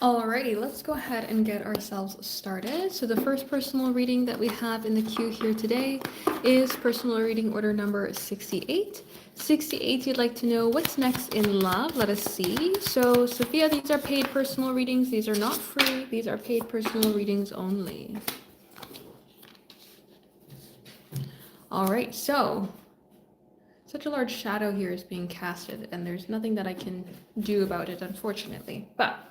Alrighty, let's go ahead and get ourselves started. So the first personal reading that we have in the queue here today is personal reading order number 68. 68, you'd like to know what's next in love. Let us see. So Sophia, these are paid personal readings. These are not free. These are paid personal readings only. All right, so such a large shadow here is being casted, and there's nothing that I can do about it, unfortunately. But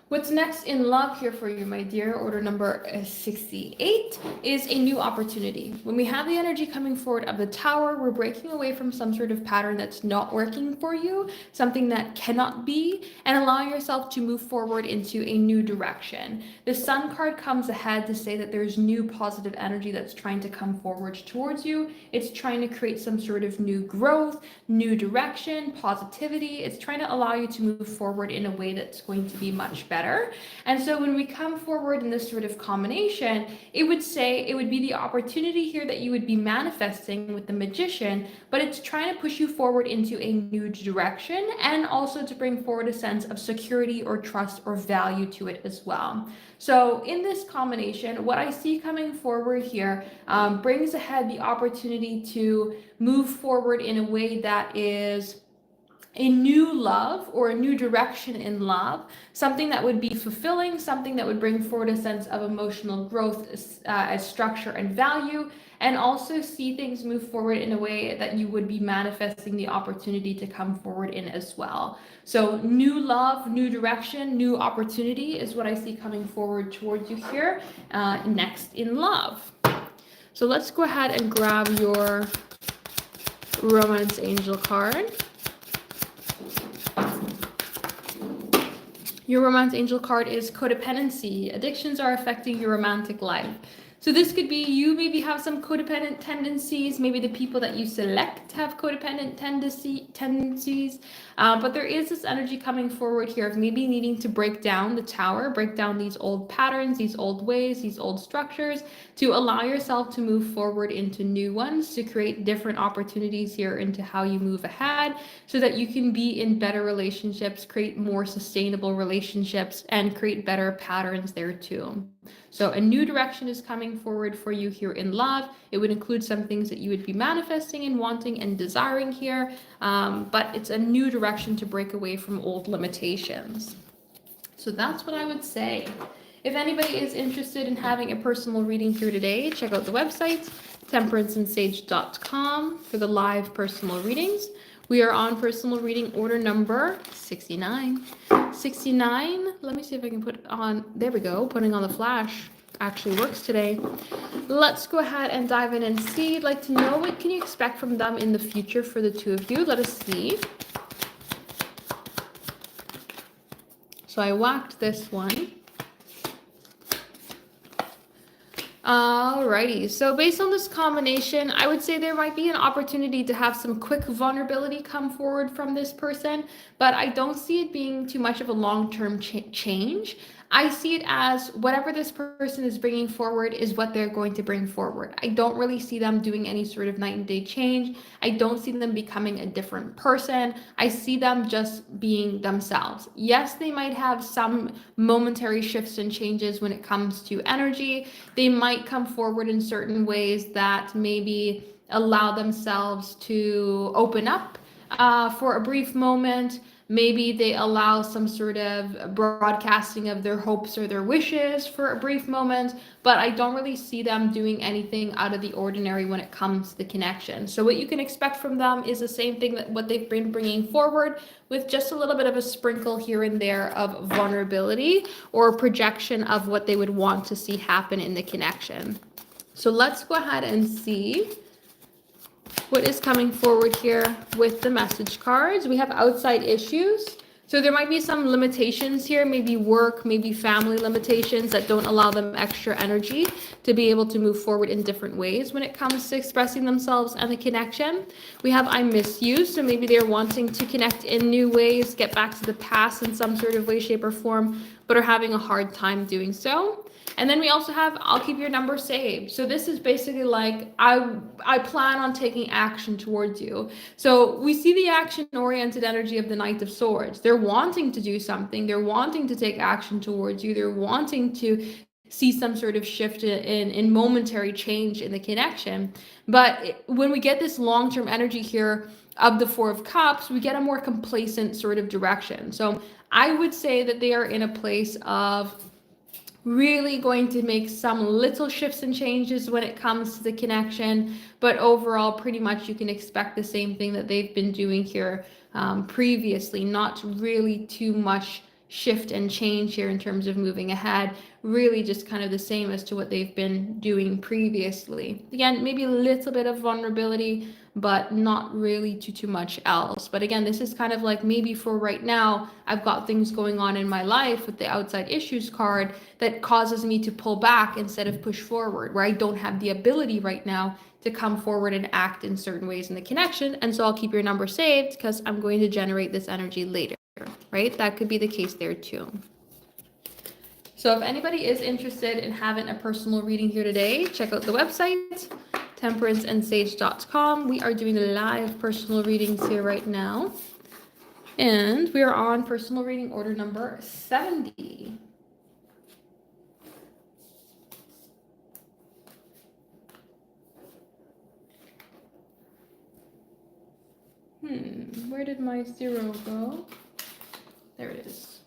what's next in love here for you, my dear, order number 68, is a new opportunity. When we have the energy coming forward of the Tower, we're breaking away from some sort of pattern that's not working for you, something that cannot be, and allowing yourself to move forward into a new direction. The Sun card comes ahead to say that there's new positive energy that's trying to come forward towards you. It's trying to create some sort of new growth, new direction, positivity. It's trying to allow you to move forward in a way that's going to be much better. And so when we come forward in this sort of combination, it would be the opportunity here that you would be manifesting with the Magician, but it's trying to push you forward into a new direction and also to bring forward a sense of security or trust or value to it as well. So in this combination, what I see coming forward here brings ahead the opportunity to move forward in a way that is a new love or a new direction in love, something that would be fulfilling, something that would bring forward a sense of emotional growth as structure and value, and also see things move forward in a way that you would be manifesting the opportunity to come forward in as well. So new love, new direction, new opportunity is what I see coming forward towards you here next in love. So let's go ahead and grab your Romance Angel card. Your Romance Angel card is codependency. Addictions are affecting your romantic life. So this could be you maybe have some codependent tendencies. Maybe the people that you select have codependent tendencies. But there is this energy coming forward here of maybe needing to break down the Tower, break down these old patterns, these old ways, these old structures, to allow yourself to move forward into new ones, to create different opportunities here into how you move ahead, so that you can be in better relationships, create more sustainable relationships, and create better patterns there too. So a new direction is coming forward for you here in love. It would include some things that you would be manifesting and wanting and desiring here, but it's a new direction to break away from old limitations. So that's what I would say. If anybody is interested in having a personal reading here today, check out the website, temperanceandsage.com, for the live personal readings. We are on personal reading order number 69. 69, let me see if I can put on, there we go, putting on the flash actually works today. Let's go ahead and dive in and see. I'd like to know, what can you expect from them in the future for the two of you? Let us see. So I whacked this one. Alrighty, so based on this combination, I would say there might be an opportunity to have some quick vulnerability come forward from this person, but I don't see it being too much of a long-term change. I see it as whatever this person is bringing forward is what they're going to bring forward. I don't really see them doing any sort of night and day change. I don't see them becoming a different person. I see them just being themselves. Yes, they might have some momentary shifts and changes when it comes to energy. They might come forward in certain ways that maybe allow themselves to open up for a brief moment. Maybe they allow some sort of broadcasting of their hopes or their wishes for a brief moment, but I don't really see them doing anything out of the ordinary when it comes to the connection. So what you can expect from them is the same thing that what they've been bringing forward, with just a little bit of a sprinkle here and there of vulnerability or projection of what they would want to see happen in the connection. So let's go ahead and see what is coming forward here with the message cards. We have outside issues. So there might be some limitations here, maybe work, maybe family limitations that don't allow them extra energy to be able to move forward in different ways when it comes to expressing themselves and the connection. We have I miss you, so maybe they're wanting to connect in new ways, get back to the past in some sort of way, shape, or form, but are having a hard time doing so. And then we also have, I'll keep your number saved. So this is basically like, I plan on taking action towards you. So we see the action-oriented energy of the Knight of Swords. They're wanting to do something. They're wanting to take action towards you. They're wanting to see some sort of shift in momentary change in the connection. But when we get this long-term energy here of the Four of Cups, we get a more complacent sort of direction. So I would say that they are in a place of really going to make some little shifts and changes when it comes to the connection, but overall pretty much you can expect the same thing that they've been doing here previously. Not really too much shift and change here in terms of moving ahead, really just kind of the same as to what they've been doing previously. Again, maybe a little bit of vulnerability, but not really too much else. But again, this is kind of like, maybe for right now, I've got things going on in my life with the outside issues card that causes me to pull back instead of push forward, where I don't have the ability right now to come forward and act in certain ways in the connection. And so I'll keep your number saved because I'm going to generate this energy later, right? That could be the case there too. So if anybody is interested in having a personal reading here today, check out the website, temperanceandsage.com. We are doing live personal readings here right now. And we are on personal reading order number 70. Where did my 0 go? There it is.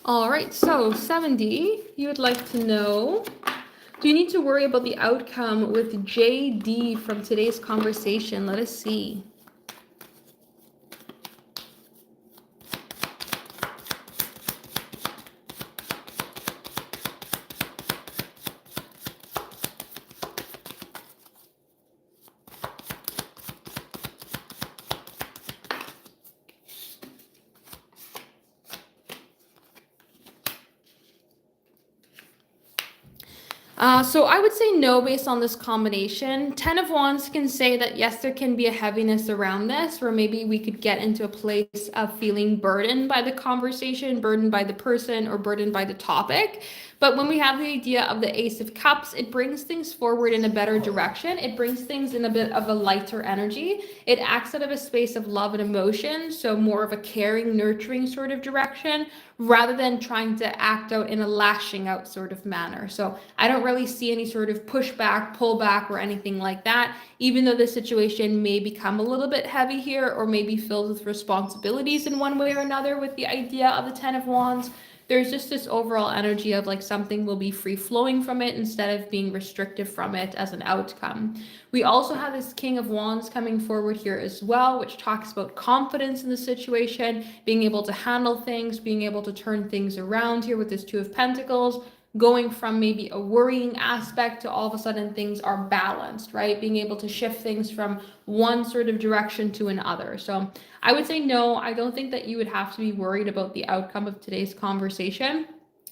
All right, so 70, you would like to know, do you need to worry about the outcome with JD from today's conversation? Let us see. So I would say no based on this combination. 10 of Wands can say that yes, there can be a heaviness around this, where maybe we could get into a place of feeling burdened by the conversation, burdened by the person, or burdened by the topic. But when we have the idea of the Ace of Cups, it brings things forward in a better direction. It brings things in a bit of a lighter energy. It acts out of a space of love and emotion, so more of a caring, nurturing sort of direction, rather than trying to act out in a lashing out sort of manner. So I don't really see any sort of pushback, pullback, or anything like that, even though the situation may become a little bit heavy here, or maybe filled with responsibilities in one way or another with the idea of the 10 of Wands. There's just this overall energy of like something will be free flowing from it instead of being restrictive from it as an outcome. We also have this King of Wands coming forward here as well, which talks about confidence in the situation, being able to handle things, being able to turn things around here with this Two of Pentacles, going from maybe a worrying aspect to all of a sudden things are balanced, right? Being able to shift things from one sort of direction to another. So I would say no, I don't think that you would have to be worried about the outcome of today's conversation.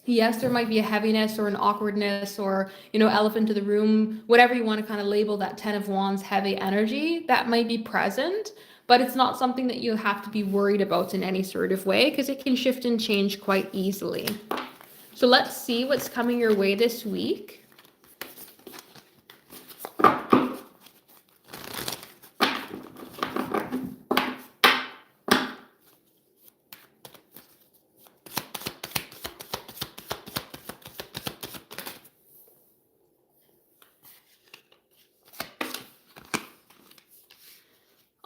Yes, there might be a heaviness or an awkwardness or, elephant in the room, whatever you want to kind of label that 10 of Wands heavy energy, that might be present, but it's not something that you have to be worried about in any sort of way, because it can shift and change quite easily. So let's see what's coming your way this week.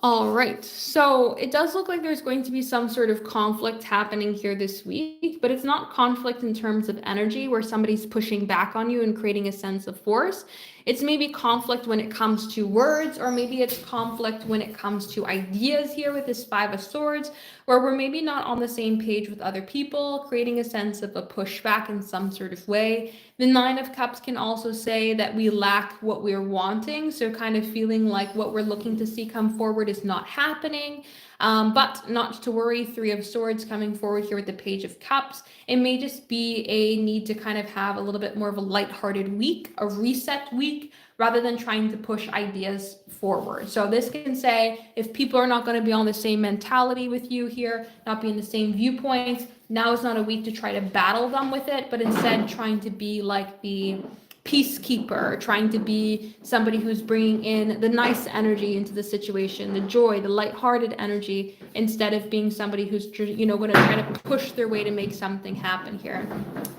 All right, so it does look like there's going to be some sort of conflict happening here this week, but it's not conflict in terms of energy where somebody's pushing back on you and creating a sense of force. It's maybe conflict when it comes to words, or maybe it's conflict when it comes to ideas here with this Five of Swords, where we're maybe not on the same page with other people, creating a sense of a pushback in some sort of way. The Nine of Cups can also say that we lack what we're wanting, so kind of feeling like what we're looking to see come forward is not happening. But not to worry, Three of Swords coming forward here with the Page of Cups. It may just be a need to kind of have a little bit more of a lighthearted week, a reset week, rather than trying to push ideas forward. So this can say, if people are not going to be on the same mentality with you here, not be in the same viewpoints, now is not a week to try to battle them with it, but instead trying to be like the peacekeeper, trying to be somebody who's bringing in the nice energy into the situation, the joy, the lighthearted energy, instead of being somebody who's, you know, going to try to push their way to make something happen here.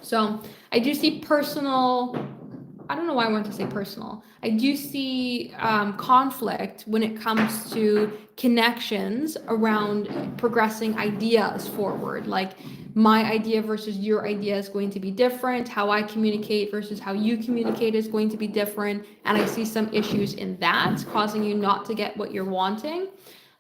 So I do see personal, I don't know why I want to say personal. I do see conflict when it comes to connections around progressing ideas forward. Like my idea versus your idea is going to be different. How I communicate versus how you communicate is going to be different. And I see some issues in that causing you not to get what you're wanting.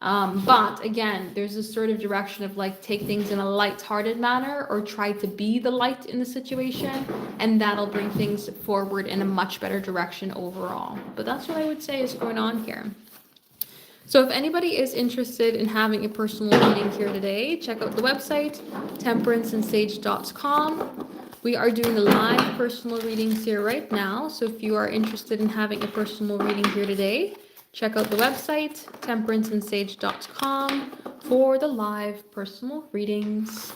But again, there's this sort of direction of like take things in a light-hearted manner or try to be the light in the situation, and that'll bring things forward in a much better direction overall. But that's what I would say is going on here. So if anybody is interested in having a personal reading here today, check out the website, temperanceandsage.com. We are doing live personal readings here right now. So if you are interested in having a personal reading here today, check out the website, temperanceandsage.com, for the live personal readings.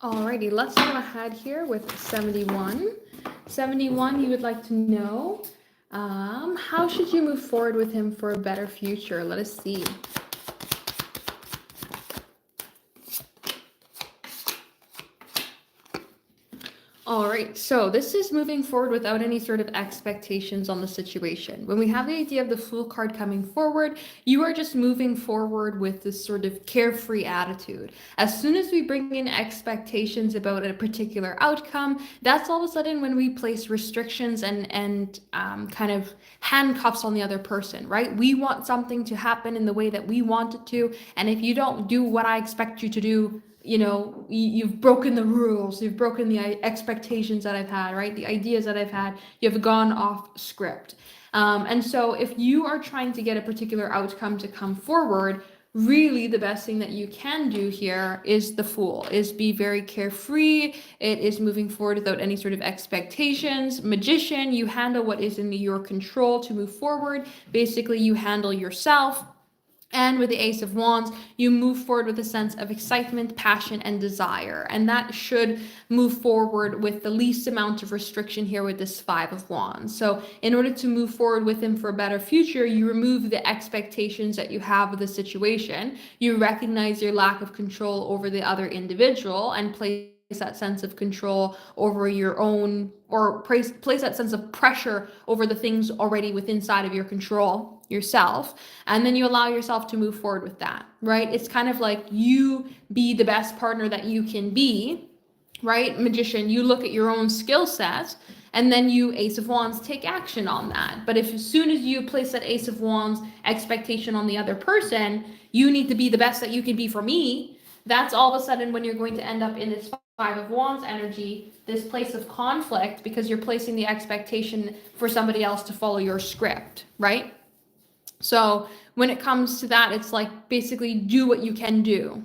Alrighty, let's go ahead here with 71. 71, you would like to know, how should you move forward with him for a better future? Let us see. All right, so this is moving forward without any sort of expectations on the situation. When we have the idea of the Fool card coming forward, you are just moving forward with this sort of carefree attitude. As soon as we bring in expectations about a particular outcome, that's all of a sudden when we place restrictions and kind of handcuffs on the other person, right? We want something to happen in the way that we want it to, and if you don't do what I expect you to do, you know, you've broken the rules, you've broken the expectations that I've had, right? The ideas that I've had, you've gone off script. And so if you are trying to get a particular outcome to come forward, really the best thing that you can do here is the Fool, is be very carefree. It is moving forward without any sort of expectations. Magician, you handle what is in your control to move forward. Basically, you handle yourself. And with the Ace of Wands, you move forward with a sense of excitement, passion, and desire. And that should move forward with the least amount of restriction here with this Five of Wands. So in order to move forward with him for a better future, you remove the expectations that you have of the situation. You recognize your lack of control over the other individual and place that sense of control over your own, or place that sense of pressure over the things already within inside of your control yourself, and then you allow yourself to move forward with that, right? It's kind of like you be the best partner that you can be, right? Magician, you look at your own skill set, and then you, Ace of Wands, take action on that. But if as soon as you place that Ace of Wands expectation on the other person, you need to be the best that you can be for me, that's all of a sudden when you're going to end up in this Five of Wands energy, this place of conflict, because you're placing the expectation for somebody else to follow your script, right? So when it comes to that, it's like basically do what you can do.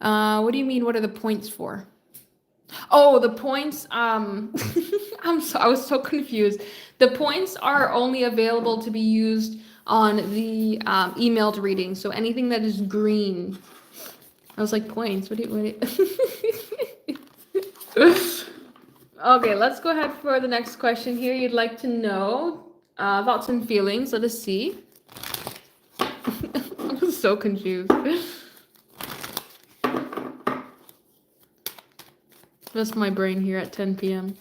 What do you mean? What are the points for? Oh, the points. I was so confused. The points are only available to be used on the emailed reading. So anything that is green. I was like, points. What do you? Okay, let's go ahead for the next question here. You'd like to know thoughts and feelings. Let us see. I'm so confused. That's my brain here at 10 p.m.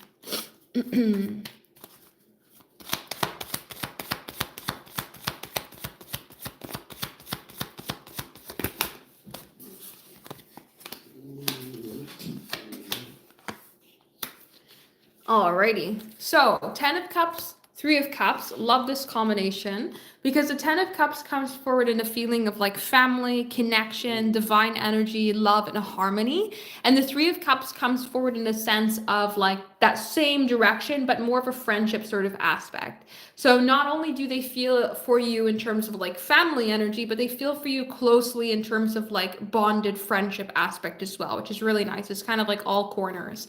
Alrighty, so 10 of Cups, 3 of Cups, love this combination because the 10 of Cups comes forward in a feeling of like family, connection, divine energy, love, and harmony. And the 3 of Cups comes forward in a sense of like that same direction, but more of a friendship sort of aspect. So not only do they feel for you in terms of like family energy, but they feel for you closely in terms of like bonded friendship aspect as well, which is really nice. It's kind of like all corners.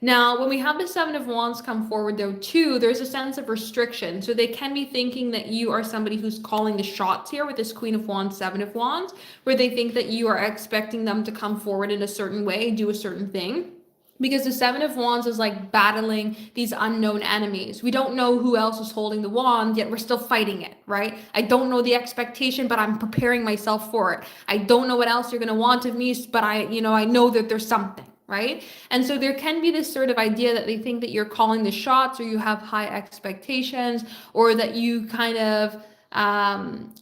Now, when we have the Seven of Wands come forward, though, too, there's a sense of restriction. So they can be thinking that you are somebody who's calling the shots here with this Queen of Wands, Seven of Wands, where they think that you are expecting them to come forward in a certain way, do a certain thing. Because the Seven of Wands is like battling these unknown enemies. We don't know who else is holding the wand, yet we're still fighting it, right? I don't know the expectation, but I'm preparing myself for it. I don't know what else you're going to want of me, but I know that there's something, right? And so there can be this sort of idea that they think that you're calling the shots, or you have high expectations, or that you kind of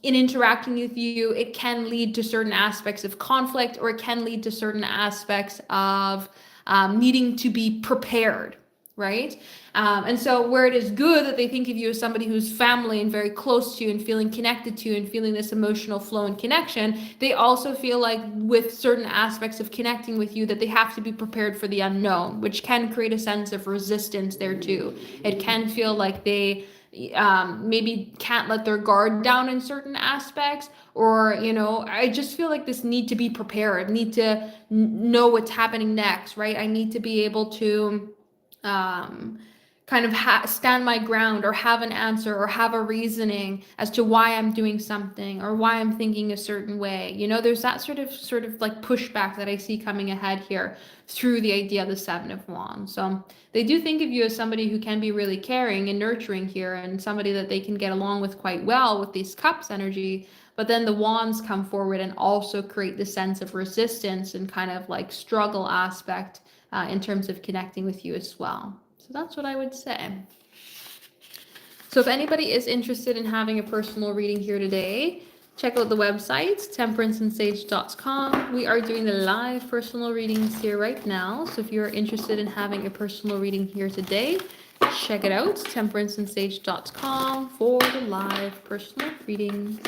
in interacting with you, it can lead to certain aspects of conflict, or it can lead to certain aspects of needing to be prepared, right? And so where it is good that they think of you as somebody who's family and very close to you and feeling connected to you and feeling this emotional flow and connection, they also feel like with certain aspects of connecting with you that they have to be prepared for the unknown, which can create a sense of resistance there too. It can feel like they maybe can't let their guard down in certain aspects, or I just feel like this need to be prepared, need to know what's happening next, right? I need to be able to kind of stand my ground, or have an answer, or have a reasoning as to why I'm doing something, or why I'm thinking a certain way. There's that sort of like pushback that I see coming ahead here through the idea of the Seven of Wands. So they do think of you as somebody who can be really caring and nurturing here, and somebody that they can get along with quite well with these cups energy. But then the wands come forward and also create the sense of resistance and kind of like struggle aspect in terms of connecting with you as well. So that's what I would say. So if anybody is interested in having a personal reading here today, check out the website, temperanceandsage.com. We are doing the live personal readings here right now. So if you're interested in having a personal reading here today, check it out, temperanceandsage.com for the live personal readings.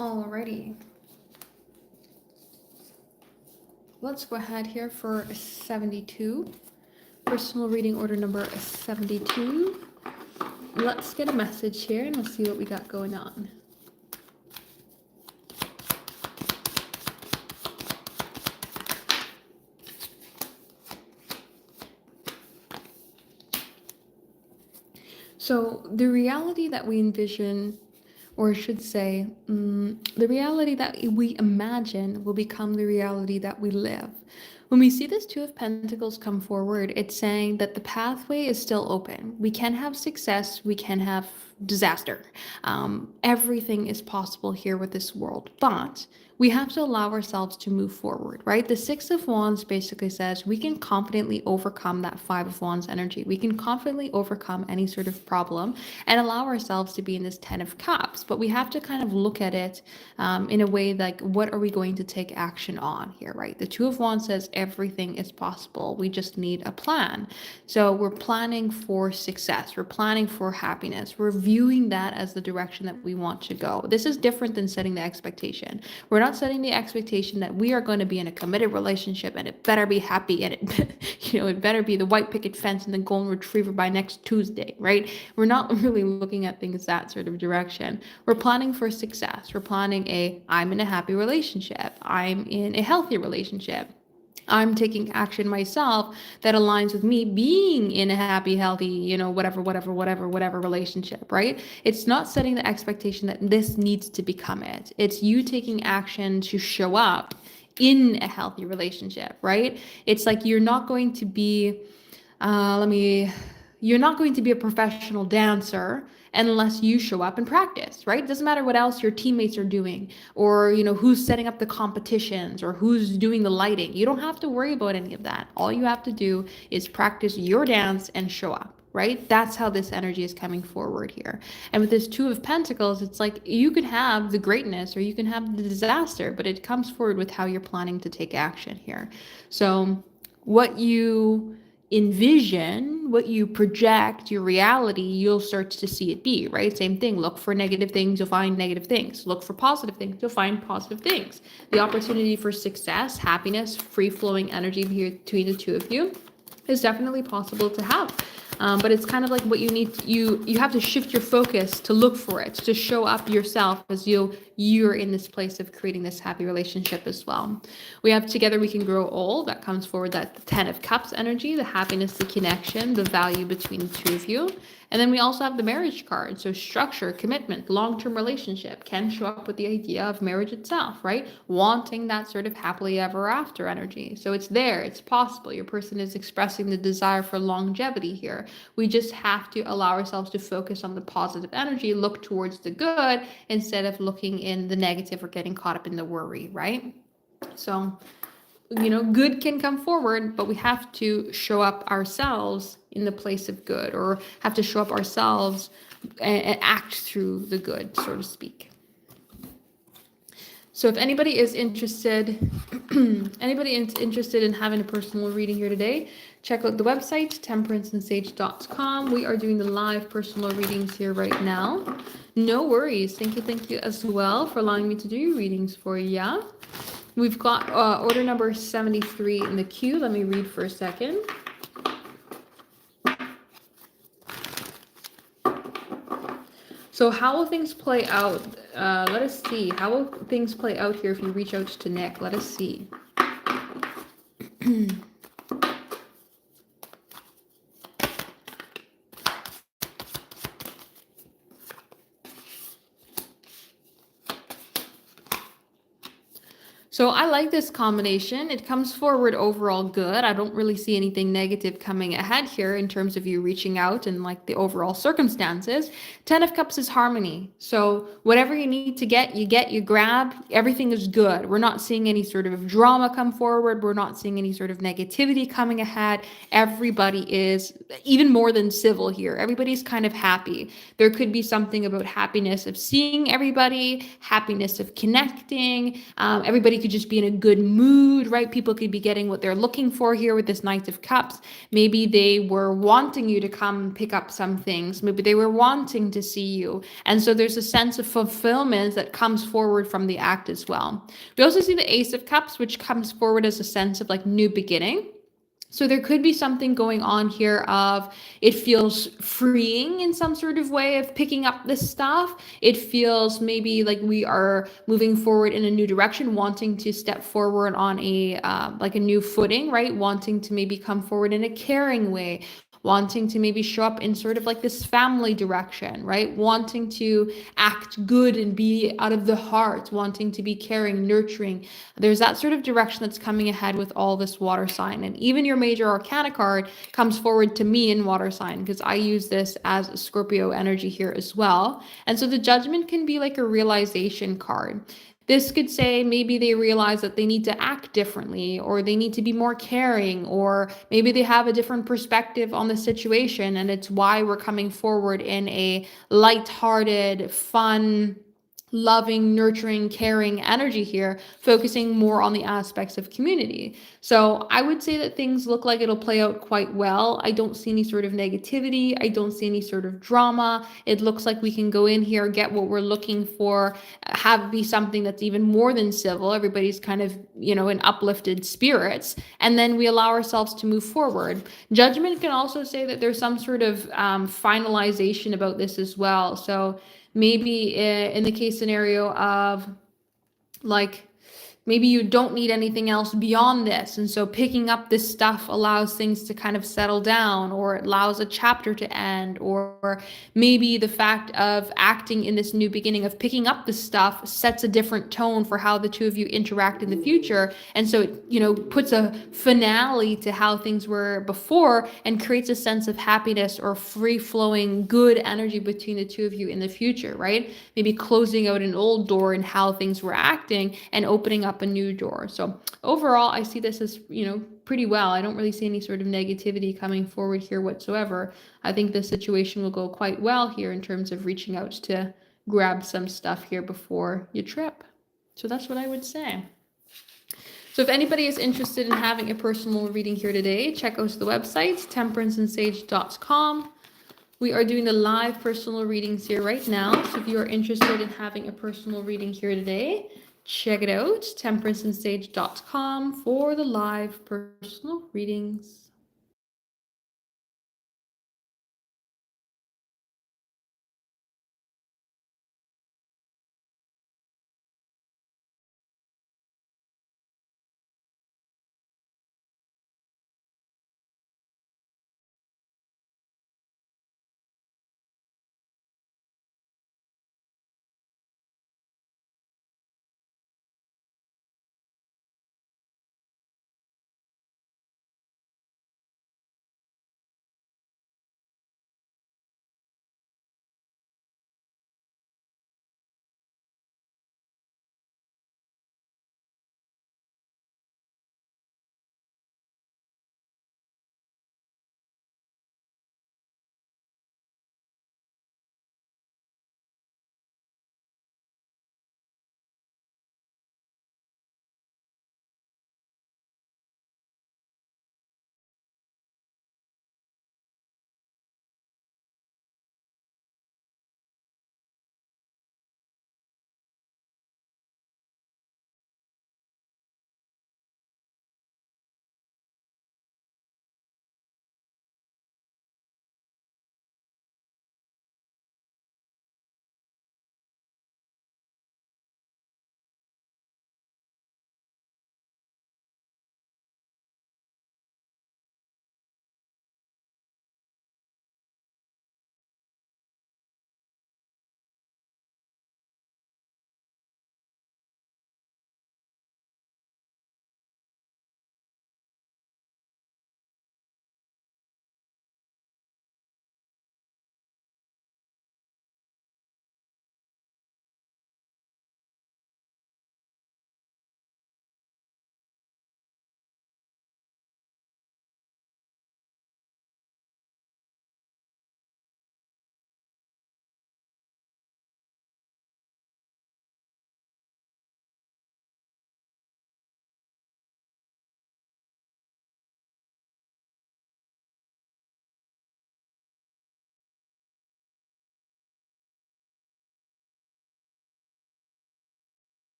Alrighty. Let's go ahead here for 72. Personal reading order number 72. Let's get a message here and let's see what we got going on. So the reality that we envision, or I should say, the reality that we imagine will become the reality that we live. When we see this Two of Pentacles come forward, it's saying that the pathway is still open. We can have success, we can have disaster. Everything is possible here with this world, but we have to allow ourselves to move forward, right? The Six of Wands basically says we can confidently overcome that Five of Wands energy. We can confidently overcome any sort of problem and allow ourselves to be in this Ten of Cups. But we have to kind of look at it in a way like, what are we going to take action on here, right? The Two of Wands says everything is possible. We just need a plan. So we're planning for success. We're planning for happiness. We're viewing that as the direction that we want to go. This is different than setting the expectation. We're not setting the expectation that we are going to be in a committed relationship and it better be happy and it, it better be the white picket fence and the golden retriever by next Tuesday, right? We're not really looking at things that sort of direction. We're planning for success. We're planning I'm in a happy relationship. I'm in a healthy relationship. I'm taking action myself that aligns with me being in a happy, healthy, whatever relationship, right? It's not setting the expectation that this needs to become it. It's you taking action to show up in a healthy relationship, right? It's like you're not going to be, you're not going to be a professional dancer unless you show up and practice, right? It doesn't matter what else your teammates are doing or, who's setting up the competitions or who's doing the lighting. You don't have to worry about any of that. All you have to do is practice your dance and show up, right? That's how this energy is coming forward here. And with this Two of Pentacles, it's like you can have the greatness or you can have the disaster, but it comes forward with how you're planning to take action here. So what you envision, what you project, your reality, you'll start to see it be, right? Same thing. Look for negative things, you'll find negative things. Look for positive things, you'll find positive things. The opportunity for success, happiness, free-flowing energy between the two of you is definitely possible to have. But it's kind of like what you need, you have to shift your focus to look for it, to show up yourself as you're in this place of creating this happy relationship as well. We have Together We Can Grow Old. That comes forward, that Ten of Cups energy, the happiness, the connection, the value between the two of you. And then we also have the marriage card. So structure, commitment, long-term relationship can show up with the idea of marriage itself, right? Wanting that sort of happily ever after energy. So it's there, it's possible. Your person is expressing the desire for longevity here. We just have to allow ourselves to focus on the positive energy, look towards the good instead of looking in the negative or getting caught up in the worry, right? So good can come forward, but we have to show up ourselves in the place of good, or have to show up ourselves and act through the good, so to speak. So if anybody is interested, in having a personal reading here today, check out the website, temperanceandsage.com. We are doing the live personal readings here right now. No worries. Thank you as well for allowing me to do your readings for you. We've got order number 73 in the queue. Let me read for a second. So how will things play out? Let us see. How will things play out here if you reach out to Nick? Let us see. So I like this combination. It comes forward overall good. I don't really see anything negative coming ahead here in terms of you reaching out and like the overall circumstances. Ten of Cups is harmony. So whatever you need to get, you grab. Everything is good. We're not seeing any sort of drama come forward. We're not seeing any sort of negativity coming ahead. Everybody is even more than civil here. Everybody's kind of happy. There could be something about happiness of seeing everybody, happiness of connecting. Everybody could could just be in a good mood, right? People could be getting what they're looking for here with this Knight of Cups. Maybe they were wanting you to come pick up some things. Maybe they were wanting to see you. And so there's a sense of fulfillment that comes forward from the act as well. We also see the Ace of Cups, which comes forward as a sense of like new beginning. So there could be something going on here of it feels freeing in some sort of way of picking up this stuff. It feels maybe like we are moving forward in a new direction, wanting to step forward on a like a new footing, right? Wanting to maybe come forward in a caring way, wanting to maybe show up in sort of like this family direction, right? Wanting to act good and be out of the heart, wanting to be caring, nurturing. There's that sort of direction that's coming ahead with all this water sign. And even your major arcana card comes forward to me in water sign because I use this as a Scorpio energy here as well. And so the judgment can be like a realization card. This could say maybe they realize that they need to act differently, or they need to be more caring, or maybe they have a different perspective on the situation, and it's why we're coming forward in a light-hearted, fun, loving, nurturing, caring energy here, focusing more on the aspects of community. So I would say that things look like it'll play out quite well. I don't see any sort of negativity. I don't see any sort of drama. It looks like we can go in here, get what we're looking for, have be something that's even more than civil. Everybody's kind of, in uplifted spirits. And then we allow ourselves to move forward. Judgment can also say that there's some sort of finalization about this as well. So maybe in the case scenario of like maybe you don't need anything else beyond this, and so picking up this stuff allows things to kind of settle down, or it allows a chapter to end, or maybe the fact of acting in this new beginning of picking up the stuff sets a different tone for how the two of you interact in the future, and so it puts a finale to how things were before and creates a sense of happiness or free-flowing good energy between the two of you in the future, right? Maybe closing out an old door and how things were acting and opening up a new door. So overall, I see this as, pretty well. I don't really see any sort of negativity coming forward here whatsoever. I think the situation will go quite well here in terms of reaching out to grab some stuff here before your trip. So that's what I would say. So if anybody is interested in having a personal reading here today, check out the website, temperanceandsage.com. We are doing the live personal readings here right now. So if you are interested in having a personal reading here today, check it out, temperanceandsage.com for the live personal readings.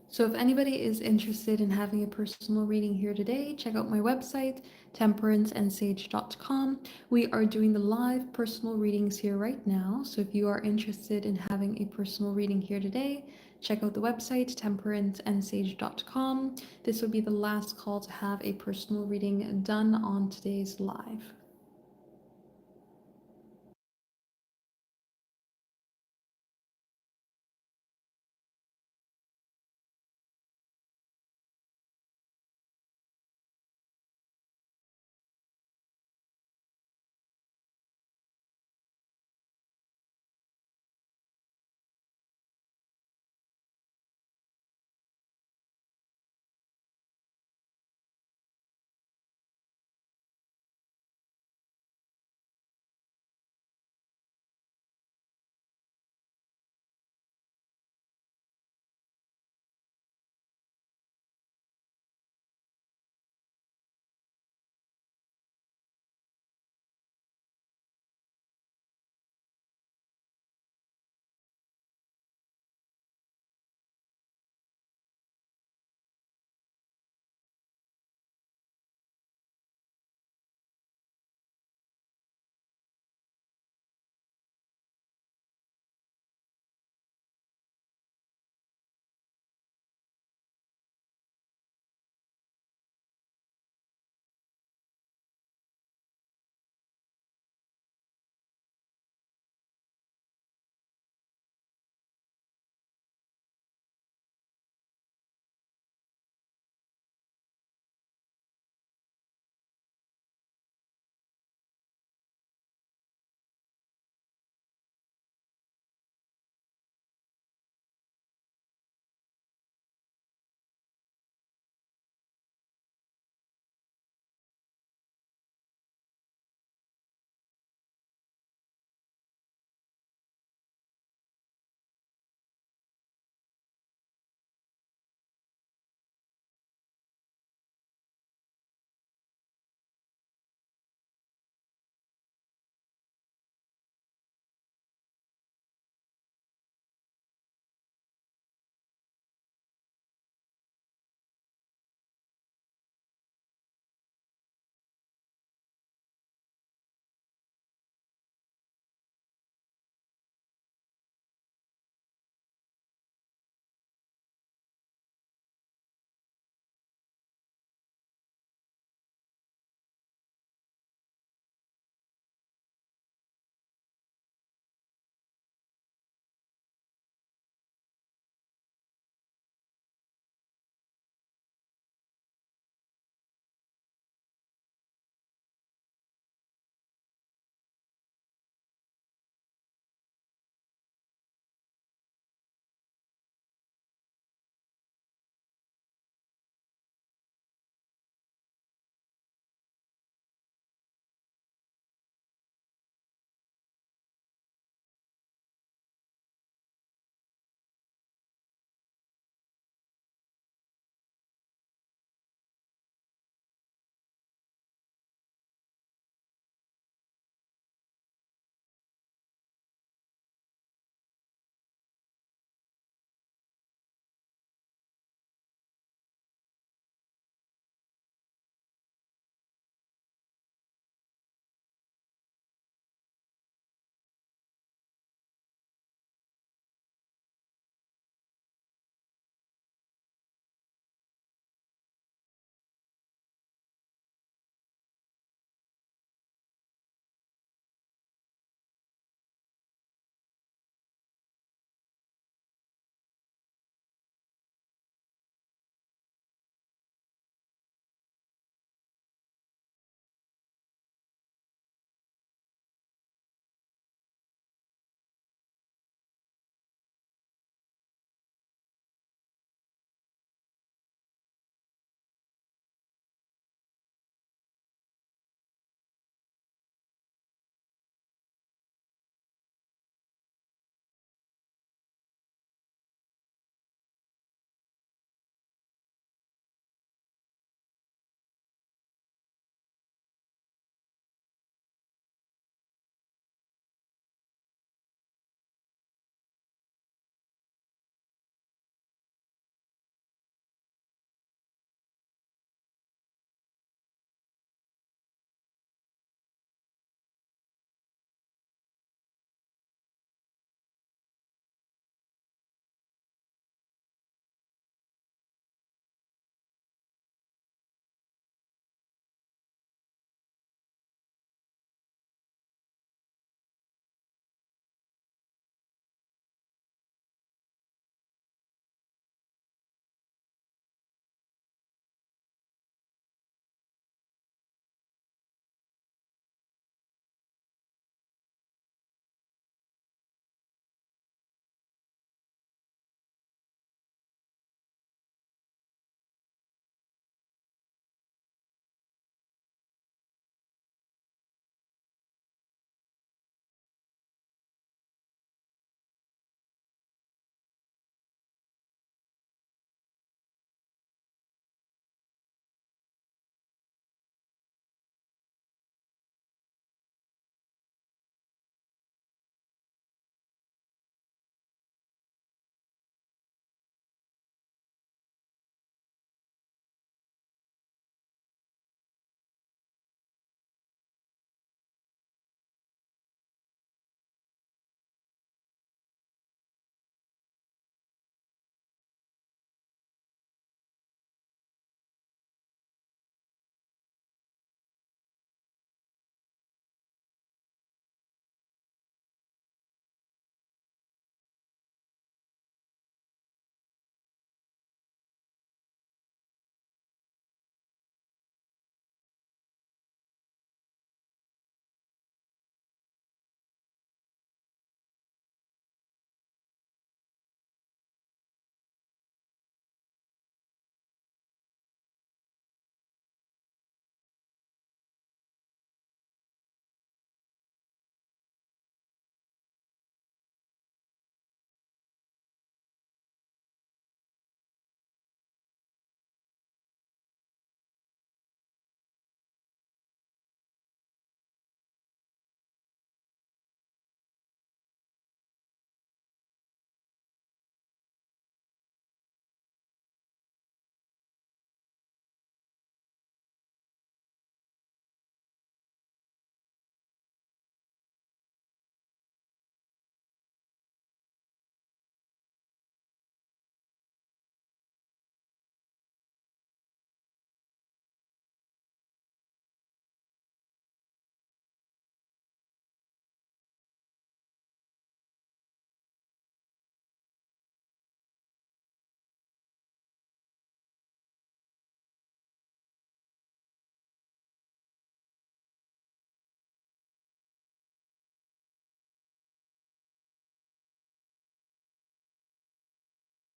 So if anybody is interested in having a personal reading here today, check out my website, temperanceandsage.com. We are doing the live personal readings here right now. So if you are interested in having a personal reading here today, check out the website, temperanceandsage.com. This would be the last call to have a personal reading done on today's live.